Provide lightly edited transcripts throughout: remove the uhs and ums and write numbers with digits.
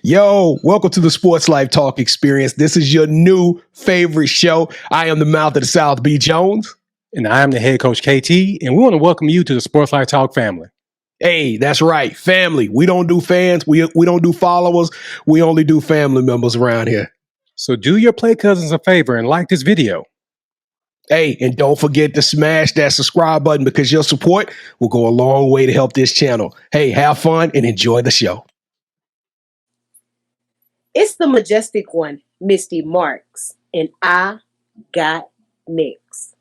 Yo, welcome to the Sports Life Talk experience. This is your new favorite show. I am the mouth of the South, B. Jones. And I am the head coach, KT, and we want to welcome you to the Sports Life Talk family. Hey, that's right, family. We don't do fans. We don't do followers. We only do family members around here. So do your play cousins a favor and like this video. Hey, and don't forget to smash that subscribe button because your support will go a long way to help this channel. Hey, have fun and enjoy the show. It's the Majestic One, Mystii Marks, and I got next.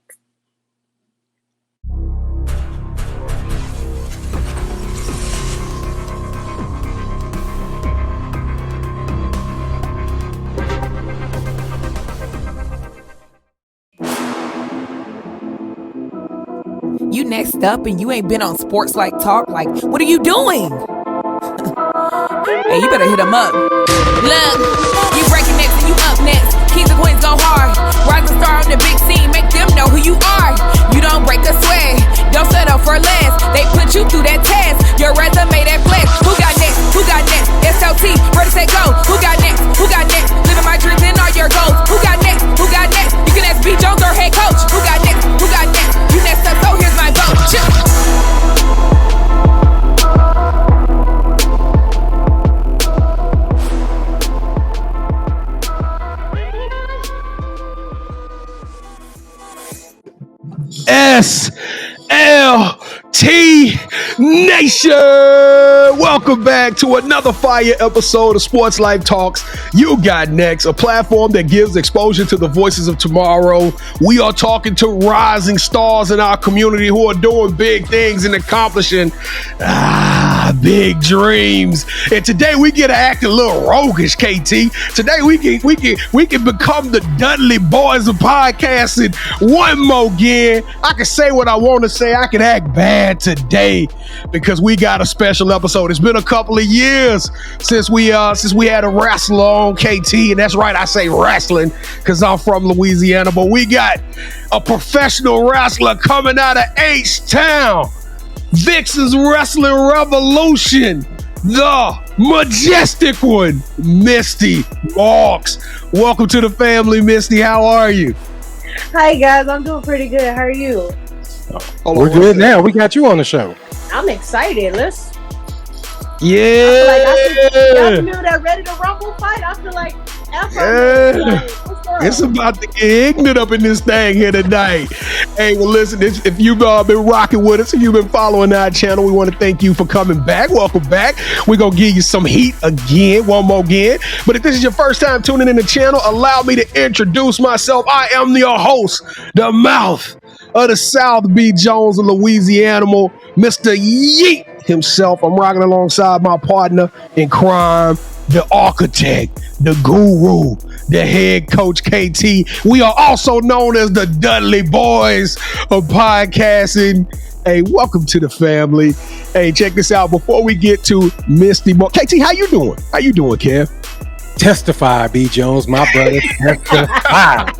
You next up and you ain't been on Sports Like Talk. Like, what are you doing? Hey, you better hit him up. Look, you breaking next and you up next. Kings and queens go hard. Rise and star on the big scene. Make them know who you are. You don't break a sweat. Don't settle for less. They put you through that test. Your resume that flex. Who got next? Who got next? SLT, ready, set, go. Who got next? Who got next? Living my dreams and all your goals. Who got next? Who got next? You can ask B. Jones or head coach. Who got next? Who got next? You next up, so here's my vote. SLT Nation! Welcome back to another fire episode of Sports Life Talks. You got next, a platform that gives exposure to the voices of tomorrow. We are talking to rising stars in our community who are doing big things and accomplishing big dreams. And today we get to act a little roguish, KT. Today we can become the Dudley Boys of podcasting one more again. I can say what I want to say. I can act bad today because we got a special episode. It's been a couple of years since we had a wrestler on, KT, and that's right, I say wrestling because I'm from Louisiana, but we got a professional wrestler coming out of H-Town. Vixen's Wrestling Revolution, the Majestic One, Mystii Marks. Welcome to the family, Mystii. How are you? Hi, guys. I'm doing pretty good. How are you? We're good now. We got you on the show. I'm excited. Let's. Yeah. I feel like that Ready to Rumble fight. I feel like it's about to get ignorant up in this thing here tonight. Hey, well, listen, if you've been rocking with us, if you've been following our channel, we want to thank you for coming back. Welcome back. We're going to give you some heat again, one more again. But if this is your first time tuning in the channel, allow me to introduce myself. I am your host, the mouth of the South, B. Jones of Louisiana, Mr. Yeet himself. I'm rocking alongside my partner in crime, the architect, the guru, the head coach, KT. We are also known as the Dudley Boys of podcasting. Hey, welcome to the family. Hey, check this out. Before we get to Mystii Mark, KT, how you doing? How you doing, Kev? Testify, B. Jones, my brother. Testify.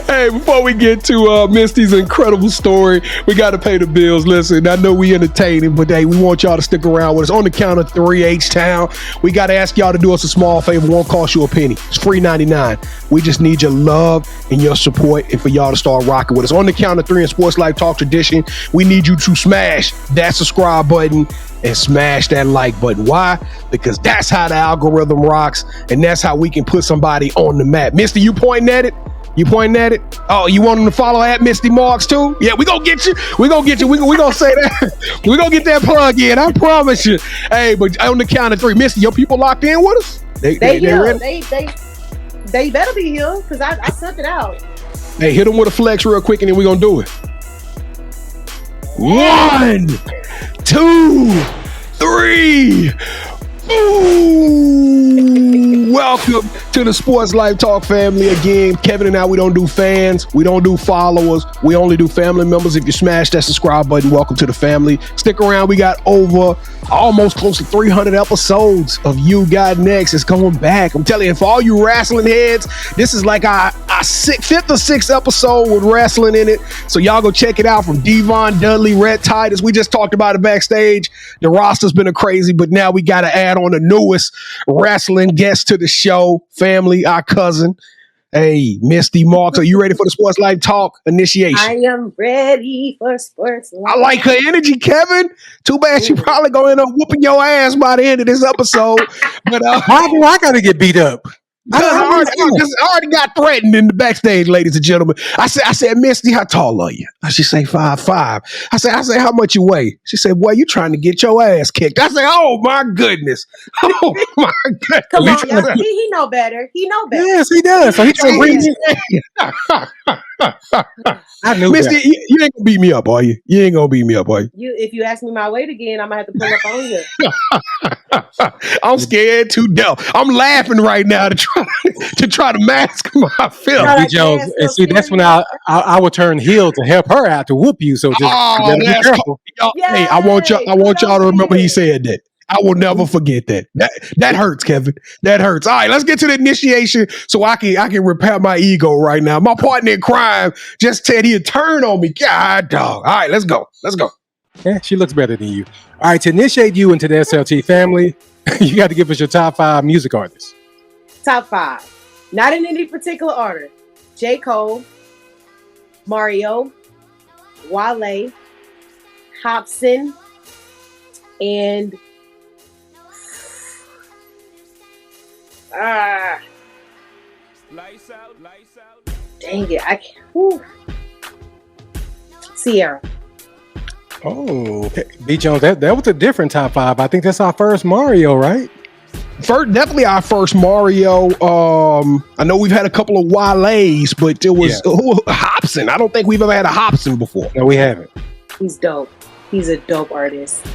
Hey, before we get to Mystii's incredible story, we got to pay the bills. Listen, I know we entertaining, but hey, we want y'all to stick around with us. On the count of three, H-Town, we got to ask y'all to do us a small favor. It won't cost you a penny. It's free 99. We just need your love and your support and for y'all to start rocking with us. On the count of three in Sports Life Talk tradition, we need you to smash that subscribe button and smash that like button. Why? Because that's how the algorithm rocks, and that's how we can put somebody on the map. Mystii, you pointing at it? You pointing at it? Oh, you want them to follow at Mystii Marks too? Yeah, we gonna get you. We gonna get you. We gonna say that. We gonna get that plug in. I promise you. Hey, but on the count of three, Mystii, your people locked in with us? They better be here because I sent it out. Hey, hit them with a flex real quick and then we gonna do it. 1, 2, 3. Ooh, welcome to the Sports Life Talk family again. Kevin and I, we don't do fans, we don't do followers, we only do family members. If you smash that subscribe button, welcome to the family. Stick around, we got over almost close to 300 episodes of You Got Next. It's going back. I'm telling you, for all you wrestling heads, this is like our fifth or sixth episode with wrestling in it. So y'all go check it out from Devon, Dudley, Red Titus. We just talked about it backstage. The roster's been a crazy, but now we got to add on the newest wrestling guest to the show. Family, our cousin. Hey, Mystii Marks, are you ready for the Sports Life Talk initiation? I am ready for Sports Life. I like her energy, Kevin. Too bad she probably gonna end up whooping your ass by the end of this episode. But Why do I gotta get beat up? I already got threatened in the backstage, ladies and gentlemen. I said, Mystii, how tall are you? She say 5'5". I said, how much you weigh? She said, boy, you trying to get your ass kicked. I said, oh my goodness. Oh my goodness. Come on, y'all. He know better. He know better. Yes, he does. So he trying to bring me. I knew Mystii, that. you ain't gonna beat me up, are you? You ain't gonna beat me up, are you? If you ask me my weight again, I'm gonna have to pull up on you. I'm scared to death. I'm laughing right now to try to mask my feelings. B. Jones, and see, that's when I would turn heel to help her out to whoop you. So just be careful. Hey, I want y'all to remember he said that. I will never forget that. That hurts, Kevin. That hurts. All right, let's get to the initiation so I can repair my ego right now. My partner in crime just said he'd turn on me. God, dog. All right, let's go. Let's go. Yeah, she looks better than you. All right, to initiate you into the SLT family, you got to give us your top 5 music artists. Top 5. Not in any particular order. 𝐥𝐤𝐤, Mario, Wale, Hobson, and dang it, I can't. Whew. Sierra. Oh, okay. B. Jones, that was a different top 5. I think that's our first Mario, right? Definitely our first Mario. I know we've had a couple of Wale's, but it was Hobson. I don't think we've ever had a Hobson before. No, we haven't. He's dope. He's a dope artist.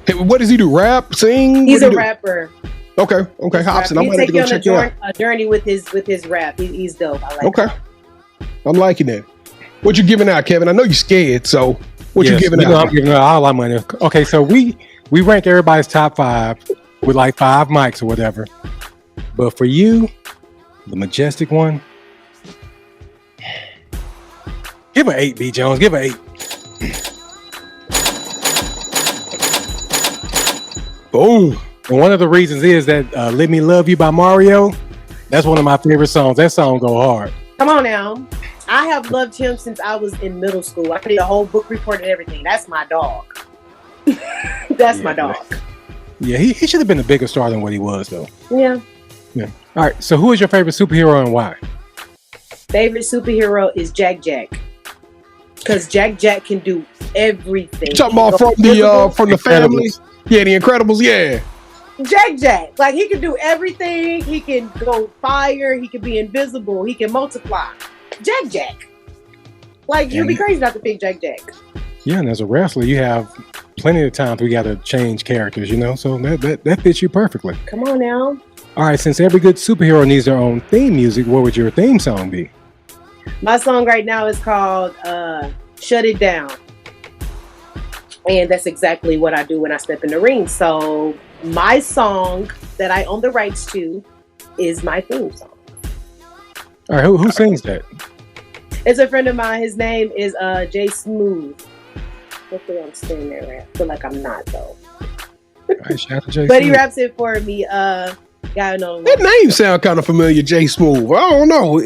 Hey, what does he do? Rap? Sing? He's a rapper. Okay. Hobson. I'm going to go check you out. A journey with his rap. He's dope. I like Okay. I'm liking that. What you giving out, Kevin? I know you're scared, so what you giving out? I'm giving out all our money. Okay, so we rank everybody's top 5 with like 5 mics or whatever. But for you, the Majestic One, give her 8, B. Jones. Give her 8. Boom. And one of the reasons is that Let Me Love You by Mario, that's one of my favorite songs. That song go hard. Come on now. I have loved him since I was in middle school. I did a whole book report and everything. That's my dog. That's my dog. Yeah, he should have been a bigger star than what he was, though. Yeah. All right, so who is your favorite superhero and why? Favorite superhero is 𝐥𝐤𝐤. Because 𝐥𝐤𝐤 can do everything. You talking about from the family? Yeah, the Incredibles, yeah. 𝐥𝐤𝐤. Like, he can do everything. He can go fire. He can be invisible. He can multiply. 𝐥𝐤𝐤. Like, you'd be crazy not to pick 𝐥𝐤𝐤. Yeah, and as a wrestler, you have plenty of times we got to change characters, so that fits you perfectly. Come on now. All right, since every good superhero needs their own theme music, what would your theme song be? My song right now is called Shut It Down. And that's exactly what I do when I step in the ring. So my song that I own the rights to is my theme song. All right, who sings that? It's a friend of mine. His name is 𝐥𝐤𝐬. Hopefully I'm saying that right. I feel like I'm not, though. All right, shout out to J. But he raps it for me. That name sound kind of familiar, 𝐥𝐤𝐬. I don't know,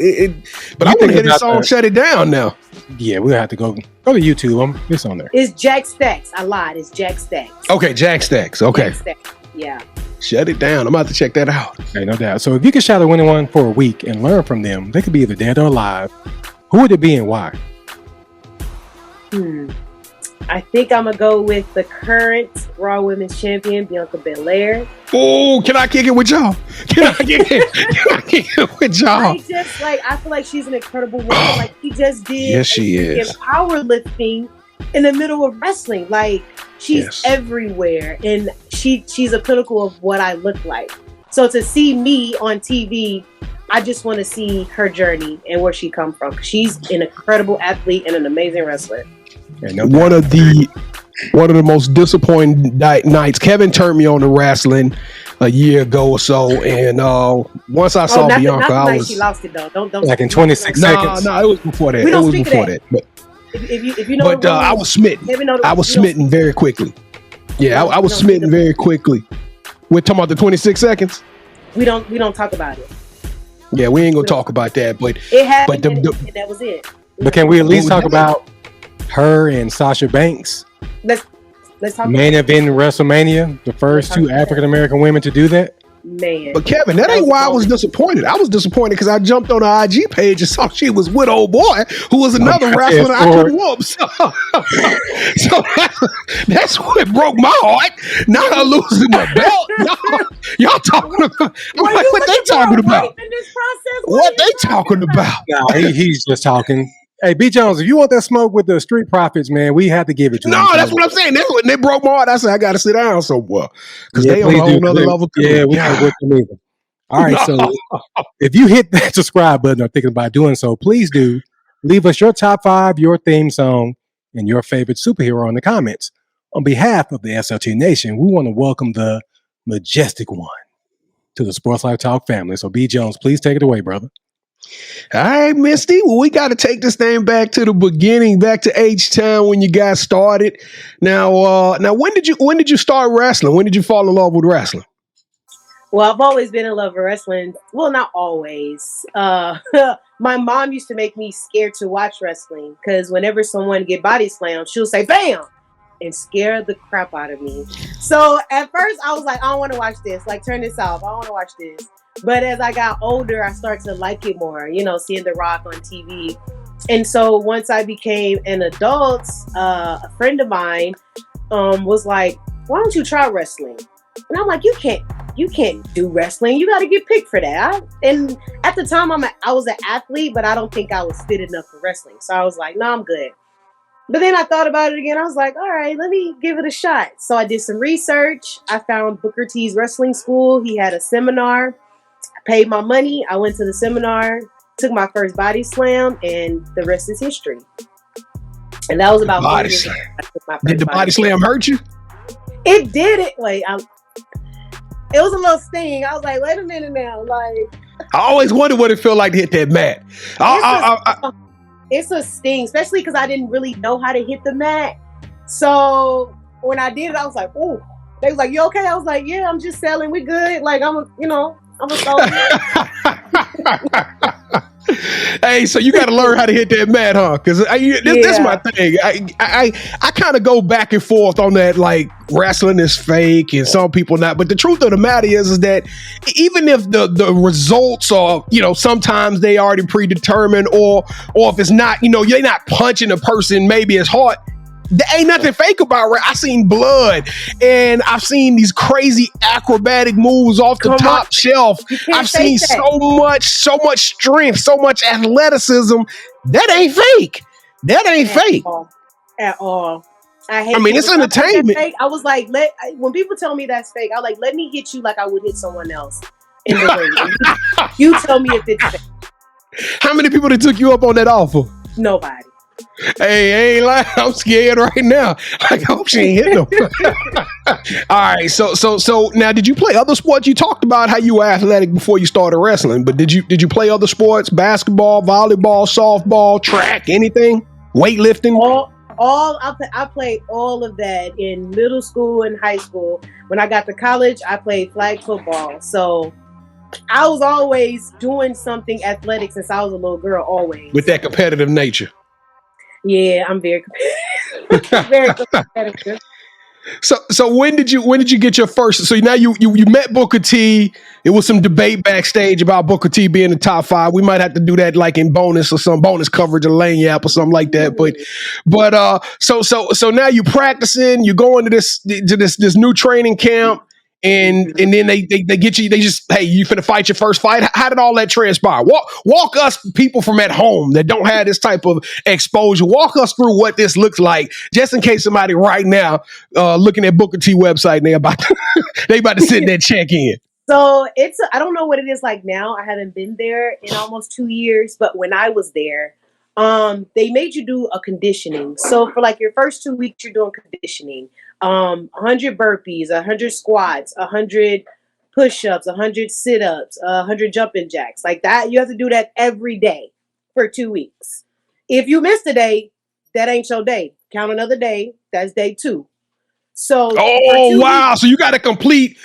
but I want to hear this song "Shut It Down" now. Yeah, we'll have to go to YouTube. It's on there. It's Jack Stacks. I lied. It's Jack Stacks. Okay, Jack Stacks. Okay, Jack Stacks. Yeah. Shut It Down. I'm about to check that out. Okay, no doubt. So if you could shout out anyone for a week and learn from them, they could be either dead or alive. Who would it be and why? I think I'm going to go with the current Raw Women's Champion, Bianca Belair. Oh, can I kick it with y'all? Can I kick it with y'all? I feel like she's an incredible woman. Like, she just did yes, she is. powerlifting in the middle of wrestling. Like, she's everywhere. And she's a pinnacle of what I look like. So to see me on TV, I just want to see her journey and where she come from. She's an incredible athlete and an amazing wrestler. One of the most disappointing nights. Kevin turned me on to wrestling. a year ago or so, and once I saw Bianca, I was she lost it though. Don't like in 26 seconds. No, it was before that. We don't it was speak before of that. But if you know, but I was smitten. I was smitten very quickly. Yeah, I was smitten very quickly. We're talking about the 26 seconds. We don't talk about it. Yeah, we ain't gonna talk about that. But it happened, and that was it. But can we at least talk about her and Sasha Banks? Let's talk. Main event in WrestleMania, the first two African American women to do that. Man. But Kevin, that ain't why I was disappointed. I was disappointed because I jumped on her IG page and saw she was with old boy, who was another wrestler I could whoop. So that's what broke my heart. Not her losing the belt. Y'all talking about what they talking about? What they talking about? No, he's just talking. Hey, B. Jones, if you want that smoke with the Street Profits, man, we have to give it to him. No, that's what I'm saying. That's what they broke my heart. I said I got to sit down somewhere because they on a whole nother level too. Yeah, we can't work them either. All right, so if you hit that subscribe button or thinking about doing so, please do leave us your top 5, your theme song, and your favorite superhero in the comments. On behalf of the SLT Nation, we want to welcome the Majestic One to the Sports Life Talk family. So, B. Jones, please take it away, brother. All right, Mystii. Well, we got to take this thing back to the beginning, back to H-Town when you guys started. Now, when did you start wrestling? When did you fall in love with wrestling? Well, I've always been in love with wrestling. Well, not always. My mom used to make me scared to watch wrestling because whenever someone get body slammed, she'll say "bam" and scare the crap out of me. So at first, I was like, I don't want to watch this. Like, turn this off. I don't want to watch this. But as I got older, I started to like it more, seeing The Rock on TV. And so once I became an adult, a friend of mine was like, why don't you try wrestling? And I'm like, you can't do wrestling. You got to get picked for that. And at the time, I was an athlete, but I don't think I was fit enough for wrestling. So I was like, no, I'm good. But then I thought about it again. I was like, all right, let me give it a shot. So I did some research. I found Booker T's wrestling school. He had a seminar. Paid my money. I went to the seminar, took my first body slam, and the rest is history. And that was about body slam. Did the body slam hurt you? It did. It was a little sting. I was like, wait a minute now. Like, I always wondered what it felt like to hit that mat. It's a sting, especially because I didn't really know how to hit the mat. So when I did it, I was like, "Ooh." They was like, "You okay?" I was like, "Yeah, I'm just selling. We good." Like I'm a Hey, so you got to learn how to hit that mat, huh? Because that's my thing. I kind of go back and forth on that. Like wrestling is fake, and some people not. But the truth of the matter is that even if the results are, sometimes they already predetermined, or if it's not, you're not punching a person maybe as hard. There ain't nothing fake about it. I seen blood, and I've seen these crazy acrobatic moves off the top shelf. I've seen so much strength, so much athleticism. That ain't fake. That ain't fake at all. I mean, it's entertainment. I was like, when people tell me that's fake, I was like, let me hit you like I would hit someone else in the ring. You tell me if it's fake. How many people that took you up on that offer? Nobody. Hey, I ain't lying. I'm scared right now. I hope she ain't hit them. All right. So now, did you play other sports? You talked about how you were athletic before you started wrestling, but did you play other sports? Basketball, volleyball, softball, track, anything? Weightlifting? I played all of that in middle school and high school. When I got to college, I played flag football. So I was always doing something athletic since I was a little girl, always. With that competitive nature. Yeah, I'm very competitive. Very competitive. So when did you get your first? So now you met Booker T. It was some debate backstage about Booker T being the top 5. We might have to do that like in bonus or some bonus coverage of Lane Yap or something like that. But so now you practicing. You go into this new training camp. And then they get you, hey, you finna fight your first fight. How did all that transpire? Walk us people from at home that don't have this type of exposure. Walk us through what this looks like, just in case somebody right now looking at Booker T website and they about to send that check in. So I don't know what it is like now. I haven't been there in almost 2 years, but when I was there, they made you do a conditioning. So for like your first 2 weeks, you're doing conditioning. 100 burpees, 100 squats, 100 push-ups, 100 sit-ups, 100 jumping jacks. Like that, you have to do that every day for 2 weeks. If you miss a day, that ain't your day. Count another day. That's day 2. So, oh wow! So you got to complete.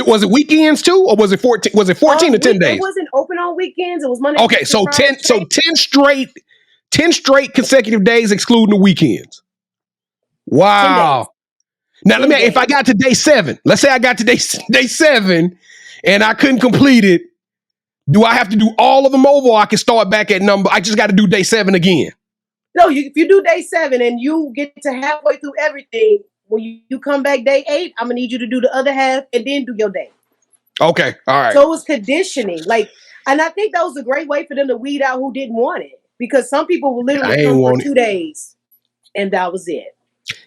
Was it weekends too, or was it 14? Was it 14 or 10 days? It wasn't open on weekends. It was Monday. Okay, so 10. So 10 straight consecutive days, excluding the weekends. Wow. Now let me. If I got to day 7, let's say I got to day 7, and I couldn't complete it. Do I have to do all of them over, or I can start back at number? I just got to do day 7 again. No, if you do day 7 and you get to halfway through everything, when you come back day 8, I'm gonna need you to do the other half and then do your day. Okay, all right. So it was conditioning, and I think that was a great way for them to weed out who didn't want it, because some people will literally come for 2 days, and that was it.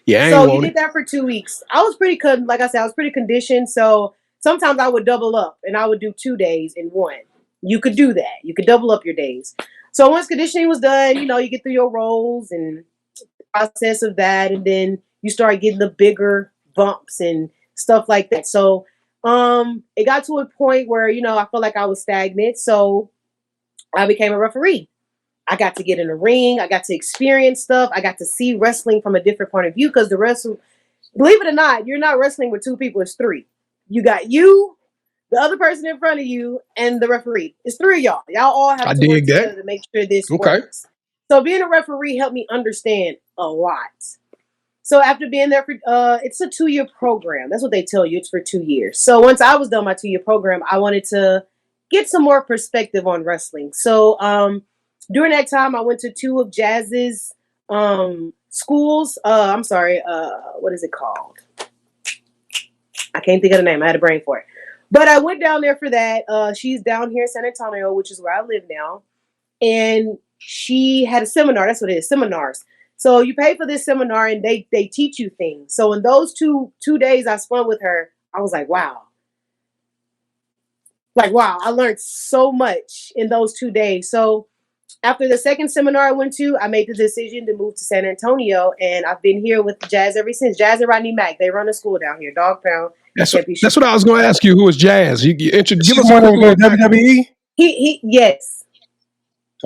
Yeah, so you did that for 2 weeks. I was pretty like I said, I was pretty conditioned. So sometimes I would double up and I would do 2 days in one. You could do that. You could double up your days. So once conditioning was done, you get through your rolls and the process of that, and then you start getting the bigger bumps and stuff like that. So it got to a point where, I felt like I was stagnant. So I became a referee. I got to get in the ring. I got to experience stuff. I got to see wrestling from a different point of view, because believe it or not, you're not wrestling with 2 people, it's 3. You got you, the other person in front of you, and the referee. It's 3 of y'all. Y'all all have to work together to make sure this works. So being a referee helped me understand a lot. So after being there for, it's a 2-year program. That's what they tell you. It's for 2 years. So once I was done my 2-year program, I wanted to get some more perspective on wrestling. So during that time, I went to 2 of Jazz's schools. What is it called? I can't think of the name. I had a brain for it. But I went down there for that. She's down here in San Antonio, which is where I live now. And she had a seminar. That's what it is, seminars. So you pay for this seminar and they teach you things. So in those two days I spent with her, I was like, wow. I learned so much in those 2 days. So after the second seminar I went to, I made the decision to move to San Antonio, and I've been here with Jazz ever since. Jazz and Rodney Mack, they run a school down here, Dogg Pound. That's what I was going to ask you. Who is Jazz? You introduce him on WWE. Yes.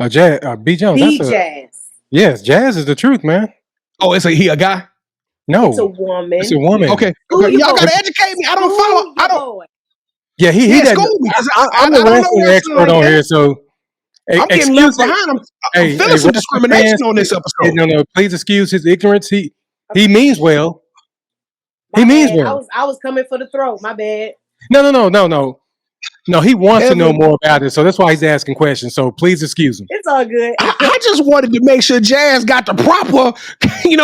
Jazz, B. Jones. Jazz. Yes, Jazz is the truth, man. Oh, he a guy? No, it's a woman. It's a woman. Okay. Y'all gotta educate me. I don't follow. I don't. Yeah, he schooled me. I'm the wrestling expert on here, so. I'm getting left behind. I'm feeling some discrimination on this episode. No, please excuse his ignorance. He means well. He means well. I was coming for the throat. My bad. No, he wants to know more about it, so that's why he's asking questions. So please excuse him. It's all good. I just wanted to make sure Jazz got the proper.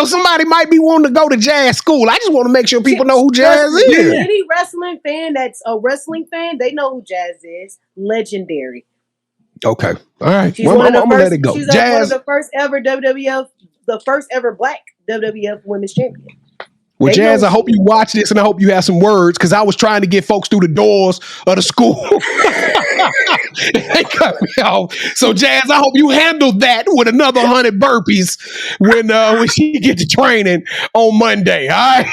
Somebody might be wanting to go to Jazz school. I just want to make sure people know who Jazz is. Any wrestling fan that's a wrestling fan, they know who Jazz is. Legendary. Okay, all right. I'm gonna let it go. She's Jazz, one of the first ever WWF, the first ever Black WWF Women's Champion. Well, Jazz, I hope you watch this, and I hope you have some words, because I was trying to get folks through the doors of the school. They cut me off. So, Jazz, I hope you handled that with another 100 burpees when she get to training on Monday. All right.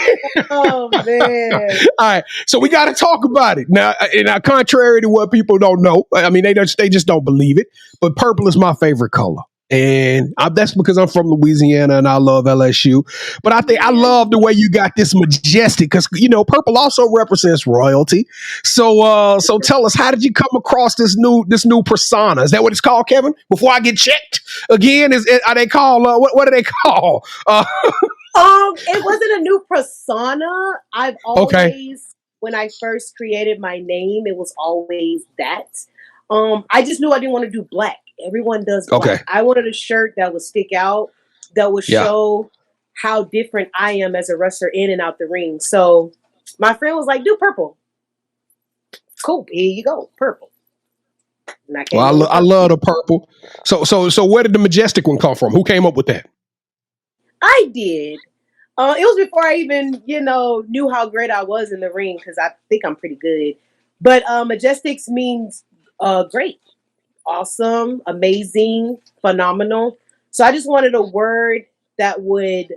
Oh man. All right. So we got to talk about it now. And contrary to what people don't know, I mean, they just don't believe it. But purple is my favorite color. And that's because I'm from Louisiana and I love LSU. But I love the way you got this majestic, because purple also represents royalty. So tell us, how did you come across this new persona? Is that what it's called, Kevin? Before I get checked again, are they called what do they call? It wasn't a new persona. I've always, when I first created my name, it was always that. I just knew I didn't want to do black. Everyone does black. Okay. I wanted a shirt that would stick out, that would show how different I am as a wrestler in and out the ring. So my friend was like, do purple. Cool. Here you go. Purple. Well, I love the purple. So where did the Majestic One come from? Who came up with that? I did. It was before I even, knew how great I was in the ring, because I think I'm pretty good. But Majestics means great. Awesome, amazing, phenomenal. So I just wanted a word that was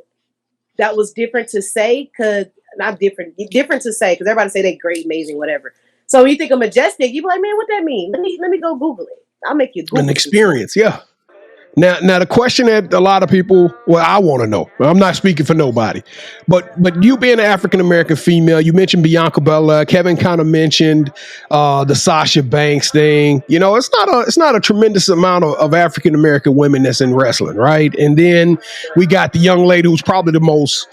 different to say, because everybody say they great, amazing, whatever. So when you think of Majestic, you be like, man, what that mean? Let me go Google it. I'll make you Google an experience. Yeah. Now the question that a lot of people, well, I want to know. I'm not speaking for nobody, but you being an African American female, you mentioned Bianca Belair. Kevin kind of mentioned the Sasha Banks thing. You know, it's not a tremendous amount of African American women that's in wrestling, right? And then we got the young lady who's probably the most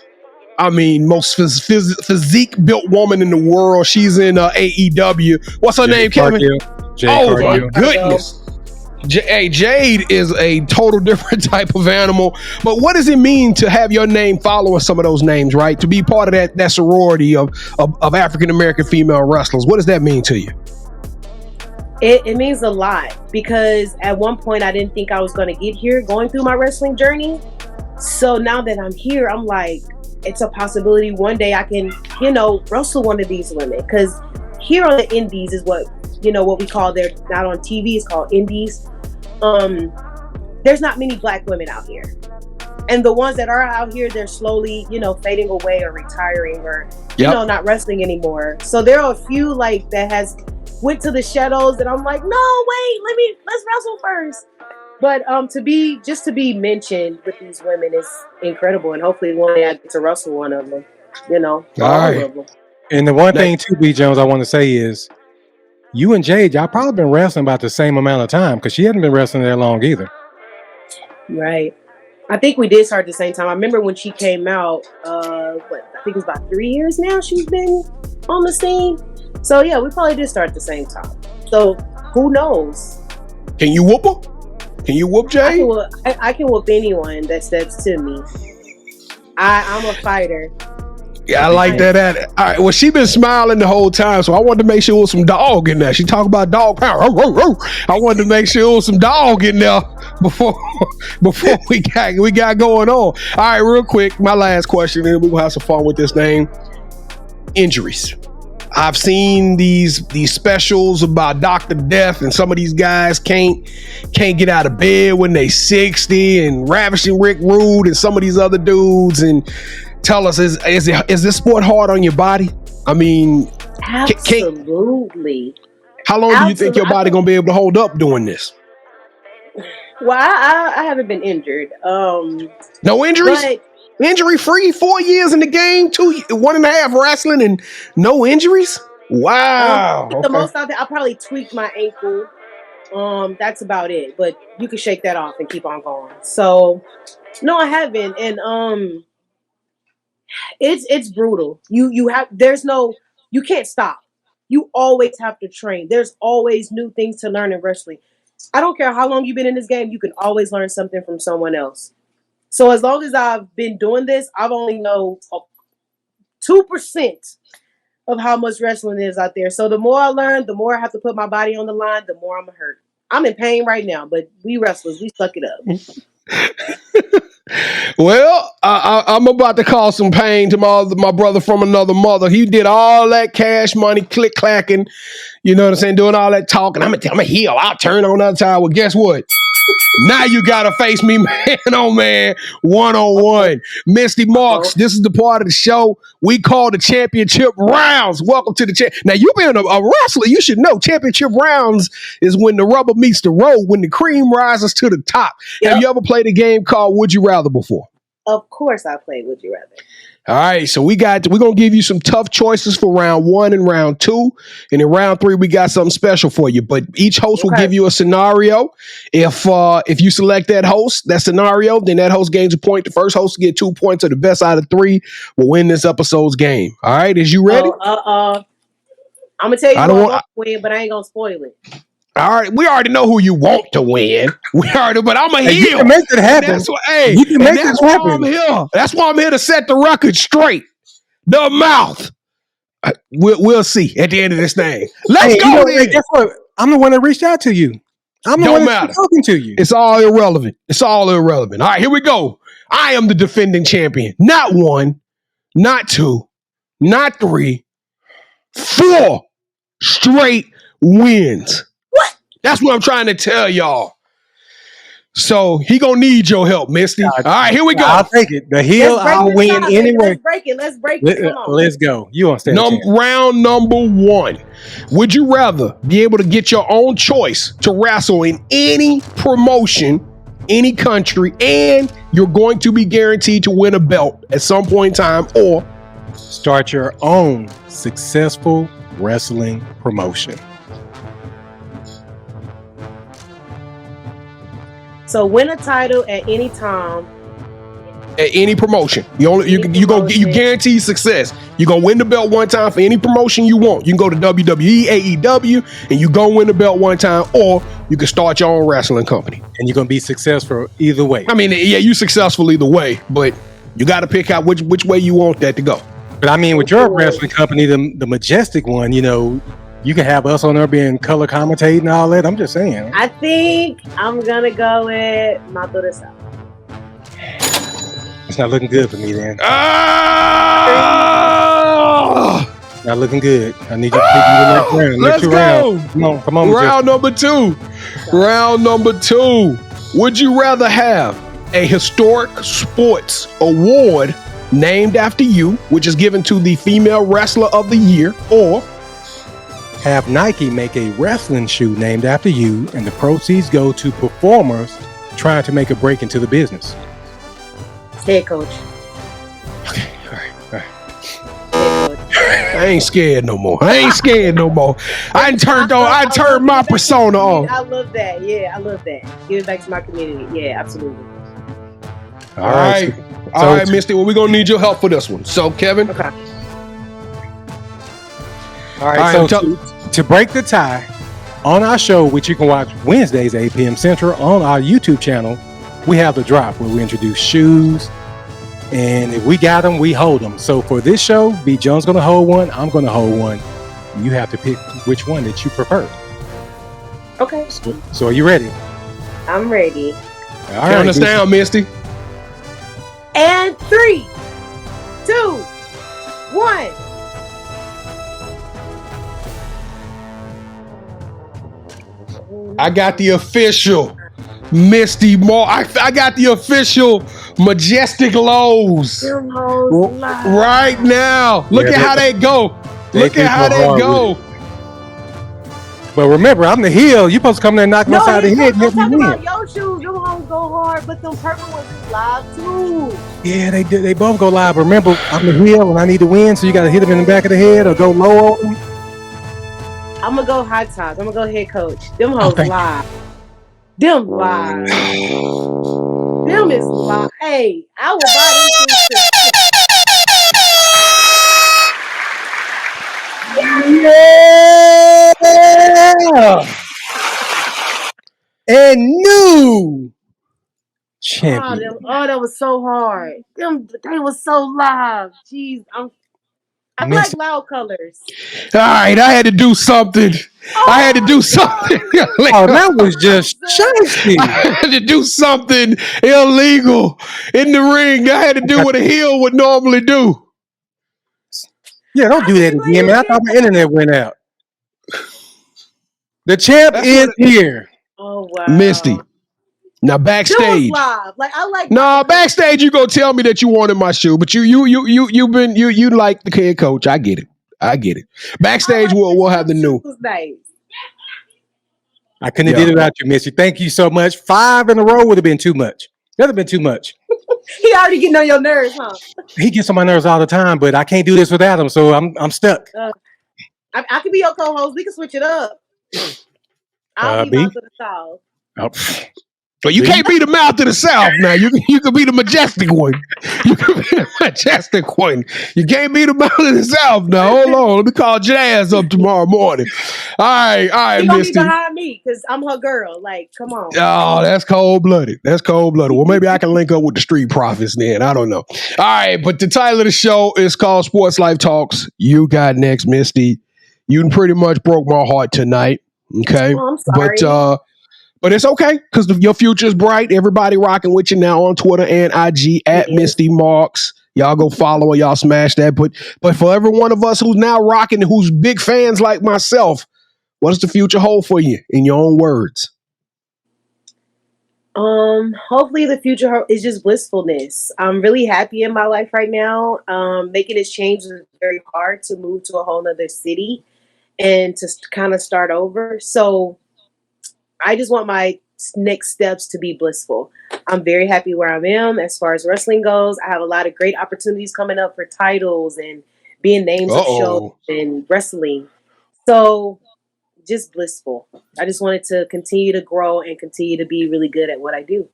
physique built woman in the world. She's in AEW. What's her name, Kevin? Oh my goodness. Jade is a total different type of animal. But what does it mean to have your name following some of those names, right? To be part of that sorority of African American female wrestlers. What does that mean to you? It means a lot, because at one point I didn't think I was going to get here going through my wrestling journey. So now that I'm here, I'm like, it's a possibility one day I can, wrestle one of these women. Because here on the indies is what we call, they're not on TV, it's called indies. There's not many black women out here. And the ones that are out here, they're slowly, fading away or retiring or, not wrestling anymore. So there are a few like that has went to the shadows and I'm like, no, wait, let's wrestle first. But to be mentioned with these women is incredible. And hopefully one day I get to wrestle one of them, all right. Of them. And the one thing too, B. Jones, I want to say is, you and Jade, y'all probably been wrestling about the same amount of time, because she hadn't been wrestling that long either. Right. I think we did start at the same time. I remember when she came out, I think it was about 3 years now she's been on the scene. So yeah, we probably did start at the same time. So who knows? Can you whoop her? Can you whoop Jade? I can whoop anyone that steps to me. I'm a fighter. Yeah, I like that at it. All right. Well, she been smiling the whole time, so I wanted to make sure it was some dog in there. She talked about dog power. I wanted to make sure it was some dog in there before we got going on. All right, real quick, my last question, and we will have some fun with this thing. Injuries. I've seen these specials about Dr. Death, and some of these guys can't get out of bed when they 60, and Ravishing Rick Rude and some of these other dudes. And tell us, is this sport hard on your body? I mean, absolutely. How long do you think your body gonna be able to hold up doing this? Well, I haven't been injured. No injuries? Injury free, 4 years in the game, 1.5 wrestling, and no injuries? Wow. The most out there, I'll probably tweak my ankle. That's about it. But you can shake that off and keep on going. So no, I haven't. And it's brutal. You can't stop. You always have to train. There's always new things to learn in wrestling. I don't care how long you've been in this game, you can always learn something from someone else. So as long as I've been doing this, I've only know 2% of how much wrestling is out there. So the more I learn, the more I have to put my body on the line, the more I'm hurt. I'm in pain right now, but we wrestlers, we suck it up. Well, I'm about to cause some pain to my brother from another mother. He did all that cash money, click clacking, you know what I'm saying, doing all that talking. I'm a heel. I'll turn on that time. Well, guess what? Now you gotta face me man on man, one-on-one. Mystii Marks, this is the part of the show we call the championship rounds. Welcome to the Now, you being a wrestler, you should know championship rounds is when the rubber meets the road, when the cream rises to the top. Yep. Have you ever played a game called Would You Rather before? Of course I played Would You Rather. All right, so we're going to give you some tough choices for round 1 and round 2. And in round 3, we got something special for you. But each host will give you a scenario. If you select that scenario, then that host gains a point. The first host will get 2 points, or the best out of 3 will win this episode's game. All right, is you ready? I'm going to tell you who I want to win, but I ain't going to spoil it. All right, we already know who you want to win. But I'm a heel. You can make it happen. That's why I'm here. That's why I'm here to set the record straight. The mouth. We'll see at the end of this thing. Let's go. Then. Guess what? I'm the one that reached out to you. I'm the one that's talking to you. It's all irrelevant. All right, here we go. I am the defending champion. Not 1, not 2, not 3, 4 straight wins. That's what I'm trying to tell y'all. So he gonna need your help, Misty. All right, here we go. I'll take it. The heel, I'll win anyway. Let's break it. Come on. Let's go. You want to stand Round number 1. Would you rather be able to get your own choice to wrestle in any promotion, any country, and you're going to be guaranteed to win a belt at some point in time, or start your own successful wrestling promotion? So win a title at any time. At any promotion. You guarantee success. You're gonna win the belt one time for any promotion you want. You can go to WWE, AEW, and you go win the belt one time, or you can start your own wrestling company. And you're gonna be successful either way. I mean, yeah, you're successful either way, but you gotta pick out which way you want that to go. But I mean, with your wrestling company, the Majestic One, you can have us on there being color commentating and all that. I'm just saying. I think I'm gonna go with Mato de South. It's not looking good for me then. Not looking good. I need you to pick me the next round. Let's go. Come on. Round number 2. Round number 2. Would you rather have a historic sports award named after you, which is given to the female wrestler of the year, or have Nike make a wrestling shoe named after you and the proceeds go to performers trying to make a break into the business? Head coach. Okay, all right. Head coach. I ain't scared no more. I turned my persona on. I love that. Yeah, I love that. Give it back to my community. Yeah, absolutely. All right. All right, Misty. Well, we're going to need your help for this one. So, Kevin. Okay. All right. To break the tie, on our show, which you can watch Wednesdays, 8 p.m. Central, on our YouTube channel, we have the drop where we introduce shoes. And if we got them, we hold them. So for this show, B. Jones going to hold one. I'm going to hold one. You have to pick which one that you prefer. Okay. So are you ready? I'm ready. All right. Count us down, Misty. And 3, 2, 1. I got the official Mystii Mark. I got the official Majestic Lows right now. Look at how they go. Look at how they go. But remember, I'm the heel. You're supposed to come there and knock me upside the head. I'm talking about your shoes. Your hoes go hard, but them purple ones is live too. Yeah, they do. They both go live. But remember, I'm the heel and I need to win, so you got to hit them in the back of the head or go low on them. I'm gonna go high tops. I'm gonna go head coach. Them hoes live. Them live. Them is live. Hey, I will buy them. Yeah. And new champion. That was so hard. They was so live. Jeez, I like loud colors. All right, I had to do something. I had to do something. That was just shifty. I had to do something illegal in the ring. I had to do what a heel would normally do. Yeah, don't do that again, man. I thought my internet went out. The champ is here. Oh wow, Misty. Now backstage, backstage you gonna tell me that you wanted my shoe, but you like the head coach. I get it. Backstage we'll have the new. Nice. I couldn't have did it without you, Missy. Thank you so much. 5 in a row would have been too much. That'd have been too much. He already getting on your nerves, huh? He gets on my nerves all the time, but I can't do this without him, so I'm stuck. I can be your co-host. We can switch it up. I'll be to the south. Oh. Well, you can't be the mouth of the South now. You can be the Majestic One. You can be the Majestic One. You can't be the mouth of the South now. Hold on. Let me call Jazz up tomorrow morning. All right, She Misty. gonna be behind me because I'm her girl. Like, come on. Oh, that's cold-blooded. Well, maybe I can link up with the Street Profits then. I don't know. All right, but the title of the show is called Sports Life Talks. You got next, Misty. You pretty much broke my heart tonight. Okay. Oh, I'm sorry. But it's okay because your future is bright. Everybody rocking with you now on Twitter and IG at Mystii Marks. Y'all go follow her. Y'all smash that. But for every one of us who's now rocking, who's big fans like myself, what does the future hold for you in your own words? Hopefully the future is just blissfulness. I'm really happy in my life right now. Making this change is very hard to move to a whole nother city and to kind of start over. So I just want my next steps to be blissful. I'm very happy where I am as far as wrestling goes. I have a lot of great opportunities coming up for titles and being names of shows and wrestling. So just blissful. I just wanted to continue to grow and continue to be really good at what I do.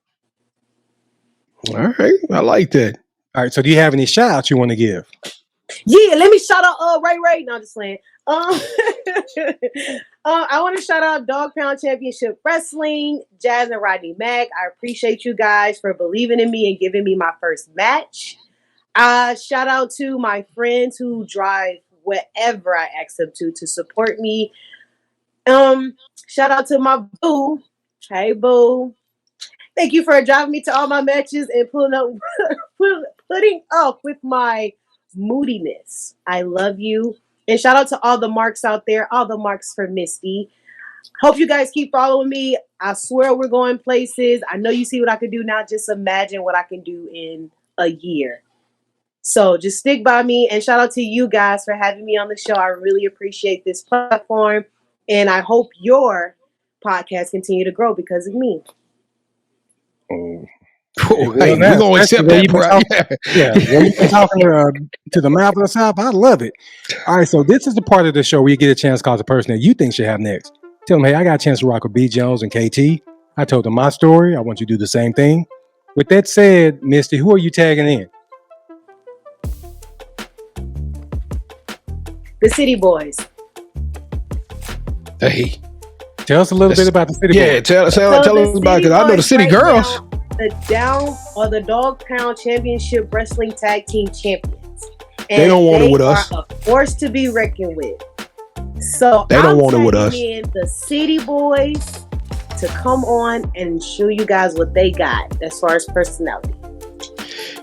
All right. I like that. All right. So do you have any shout outs you want to give? Yeah, let me shout out Ray. No, just playing. I want to shout out Dogg Pound Championship Wrestling, Jazz and Rodney Mack. I appreciate you guys for believing in me and giving me my first match. Shout out to my friends who drive wherever I ask them to support me. Shout out to my boo. Hey, boo. Thank you for driving me to all my matches and putting up with my moodiness. I love you. And shout out to all the marks out there, all the marks for Mystii. Hope you guys keep following me. I swear we're going places. I know you see what I can do now. Just imagine what I can do in a year. So just stick by me, and shout out to you guys for having me on the show. I really appreciate this platform, and I hope your podcast continue to grow because of me. Oh, hey, we're going to accept that, bro. Yeah, when you've been talking to the mouth of the South, I love it. All right, so this is the part of the show where you get a chance to call the person that you think should have next. Tell them, hey, I got a chance to rock with B. Jones and KT. I told them my story. I want you to do the same thing. With that said, Mystii, who are you tagging in? The City Boys. Hey. Tell us a little bit about the City Boys. Yeah, tell us about it, because I know the City Girls. The Dogg Pound Championship Wrestling Tag Team Champions. And they don't want it with us. They are a force to be reckoned with. So they don't want it with us. In the City Boys to come on and show you guys what they got as far as personality.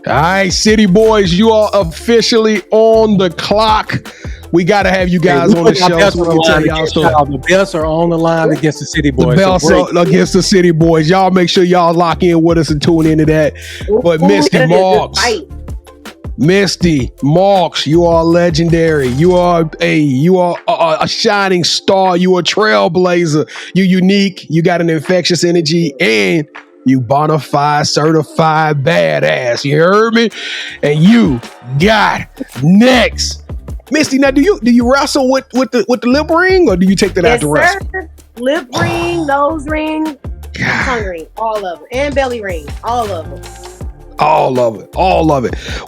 All right, City Boys, you are officially on the clock. We got to have you guys on the show so we can tell y'all story. The belts are on the line against the City Boys. The belts are against the City Boys. Y'all make sure y'all lock in with us and tune into that. But Mystii Marks, Mystii Marks, you are legendary. You are a shining star. You are a trailblazer. You unique. You got an infectious energy, and you bona fide, certified badass. You heard me? And you got next. Mystii, now do you wrestle with the lip ring, or do you take that out to wrestle? Lip ring, nose ring, tongue ring, all of them, and belly ring, all of them. All of it.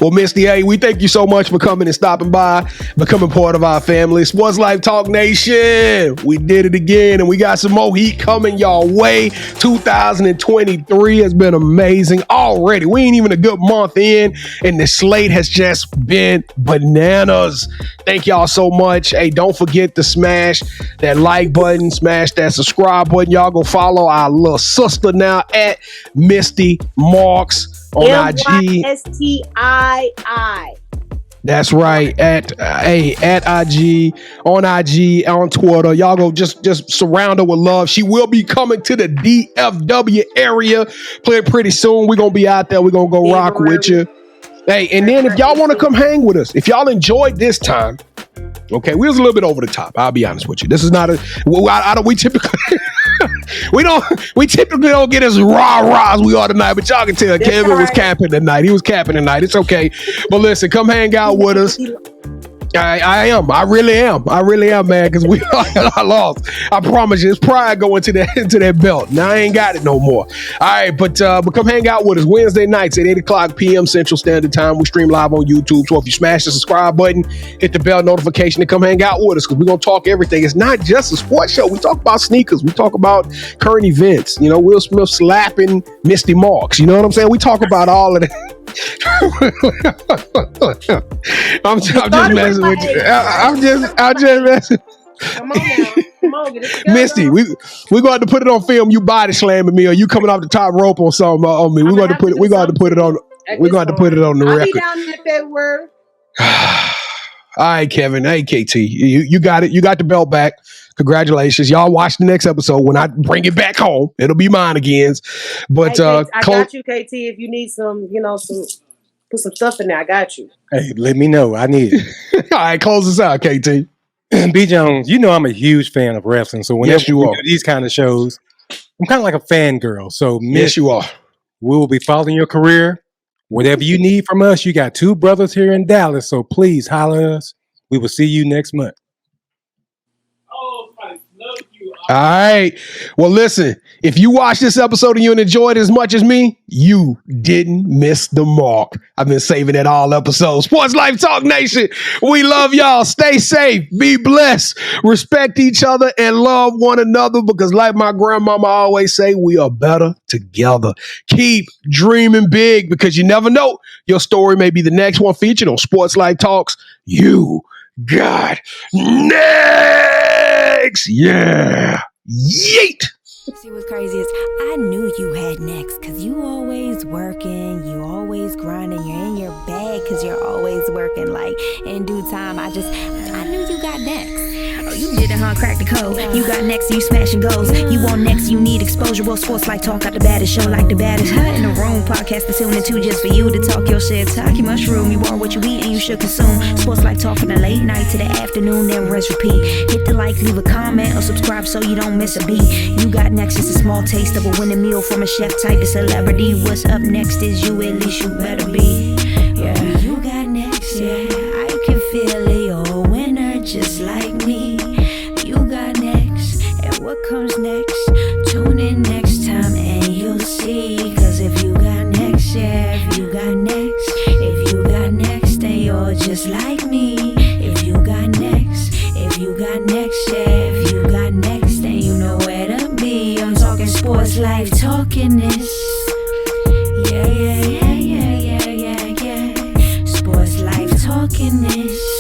Well, Mystii, hey, we thank you so much for coming and stopping by, becoming part of our family. Sports Life Talk Nation. We did it again, and we got some more heat coming y'all way. 2023 has been amazing already. We ain't even a good month in, and the slate has just been bananas. Thank y'all so much. Hey, don't forget to smash that like button, smash that subscribe button. Y'all go follow our little sister now at Mystii Marks on IG. Mystii. That's right. At IG, on IG, on Twitter. Y'all go just surround her with love. She will be coming to the DFW area pretty soon. We're gonna be out there. We're gonna go rock with you. Hey, and then if y'all want to come hang with us, if y'all enjoyed this time, okay, we was a little bit over the top. I'll be honest with you. This is not we typically we typically don't get as rah as we are tonight, but y'all can tell Kevin was capping tonight. He was capping tonight. It's okay. But listen, come hang out with us. I am. I really am, man, because I lost. I promise you, it's pride going to that belt. Now I ain't got it no more. All right, but come hang out with us Wednesday nights at 8 o'clock p.m. Central Standard Time. We stream live on YouTube. So if you smash the subscribe button, hit the bell notification to come hang out with us, because we're going to talk everything. It's not just a sports show. We talk about sneakers. We talk about current events. You know, Will Smith slapping Mystii Marks. You know what I'm saying? We talk about all of that. I'm just messing with you. I'm just messing. Come on now. Come on, get it together. Mystii, we're going to put it on film. You body slamming me, or you coming off the top rope or something on me. We're going to put it on the record. I'll be down in February. All right, Kevin. Hey, KT, you got it. You got the belt back. Congratulations. Y'all watch the next episode. When I bring it back home, it'll be mine again. But hey, I got you, KT. If you need some, put some stuff in there. I got you. Hey, let me know. I need it. All right, close us out, KT. B. Jones, I'm a huge fan of wrestling. So whenever you are. do these kind of shows, I'm kind of like a fangirl. So yes, you are. We will be following your career. Whatever you need from us, you got 2 brothers here in Dallas. So please holler at us. We will see you next month. All right. Well, listen, if you watch this episode and you enjoyed it as much as me, you didn't miss the mark. I've been saving it all episodes. Sports Life Talk Nation, we love y'all. Stay safe, be blessed, respect each other, and love one another because like my grandmama always say, we are better together. Keep dreaming big because you never know. Your story may be the next one featured on Sports Life Talks. You got next. Yeah. Yeet. See what's crazy is I knew you had next because you always working, you always grinding, you're in your bag because you're always working. Like in due time, I knew you got next. Oh, you did it, huh? Crack the code. You got next, you smashing goals. You want next, you need exposure. Well, Sports Life Talk got the baddest show, like the baddest hut in the room. Podcast to tune into just for you to talk your shit. Talk your mushroom. You are what you eat and you should consume. Sports Life Talk from the late night to the afternoon, then rest repeat. Hit the like, leave a comment, or subscribe so you don't miss a beat. You got next, just a small taste of a winning meal from a chef type of celebrity. What's up next is you, at least you better be. Yeah, you got next, yeah. I can feel it, you're a winner just like me. You got next, and what comes next? Tune in next time and you'll see. Cause if you got next, yeah, if you got next, if you got next, then you're just like me. If you got next, if you got next, yeah, if you got next, then you know where to be. I'm talking Sports Life, talking this. Yeah, yeah, yeah, yeah, yeah, yeah, yeah. Sports Life, talking this.